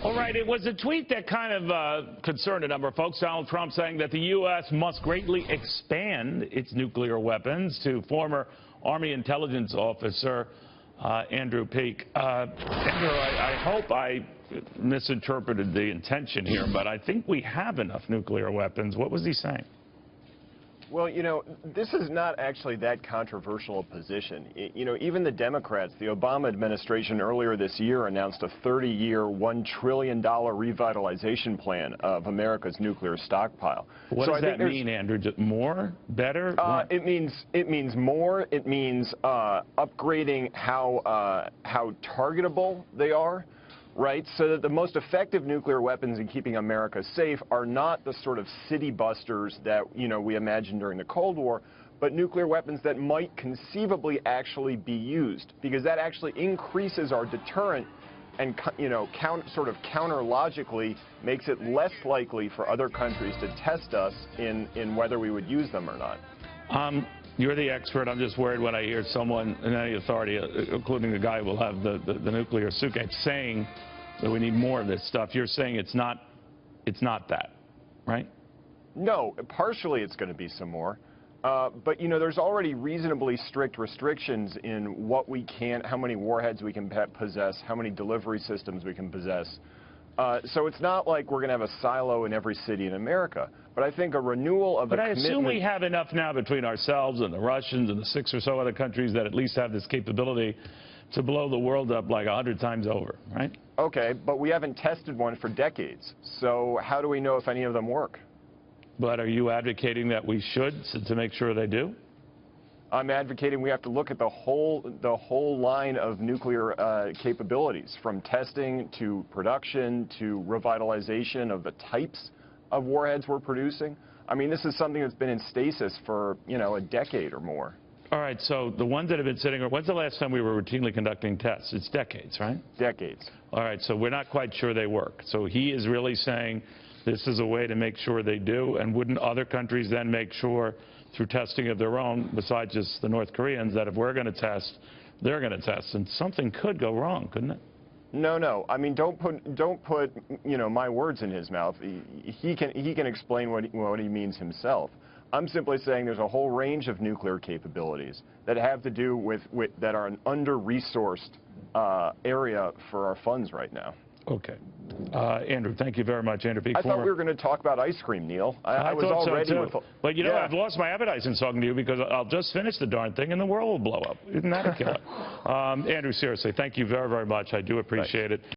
All right, it was a tweet that kind of concerned a number of folks. Donald Trump saying that the U.S. must greatly expand its nuclear weapons. To former Army intelligence officer Andrew Peake. Andrew, I hope I misinterpreted the intention here, but I think we have enough nuclear weapons. What was he saying? Well, you know, this is not actually that controversial a position. You know, even the Democrats, the Obama administration earlier this year announced a 30-year, $1 trillion revitalization plan of America's nuclear stockpile. What does that mean, Andrew? More? Better? It means more. It means upgrading how targetable they are. Right, so that the most effective nuclear weapons in keeping America safe are not the sort of city busters that, you know, we imagined during the Cold War, but nuclear weapons that might conceivably actually be used, because that actually increases our deterrent and, you know, sort of counter-logically makes it less likely for other countries to test us in whether we would use them or not. You're the expert. I'm just worried when I hear someone in any authority, including the guy who will have the nuclear suitcase, saying that we need more of this stuff. You're saying it's not that, right? No, partially it's going to be some more. But, you know, there's already reasonably strict restrictions in what we can, how many warheads we can possess, how many delivery systems we can possess. So it's not like we're going to have a silo in every city in America. But I think a renewal of the commitment... But I assume we have enough now between ourselves and the Russians and the 6 or so other countries that at least have this capability to blow the world up like 100 times over, right? Okay, but we haven't tested one for decades. So how do we know if any of them work? But are you advocating that we should to make sure they do? I'm advocating we have to look at the whole line of nuclear capabilities, from testing to production to revitalization of the types of warheads we're producing. I mean, this is something that's been in stasis for, you know, a decade or more. All right, so the ones that have been sitting, when's the last time we were routinely conducting tests? It's decades, right? Decades. All right, so we're not quite sure they work. So he is really saying this is a way to make sure they do, and wouldn't other countries then make sure through testing of their own, besides just the North Koreans, that if we're going to test, they're going to test, and something could go wrong, couldn't it? No. I mean, don't put you know, my words in his mouth. He can explain what he means himself. I'm simply saying there's a whole range of nuclear capabilities that have to do with that are an under-resourced area for our funds right now. Okay. Andrew, thank you very much. Andrew Peake. I thought we were going to talk about ice cream, Neil. I was all ready with... But, you know, I've lost my appetite since talking to you because I'll just finish the darn thing and the world will blow up. Isn't that a killer? Andrew, seriously, thank you very, very much. I do appreciate it.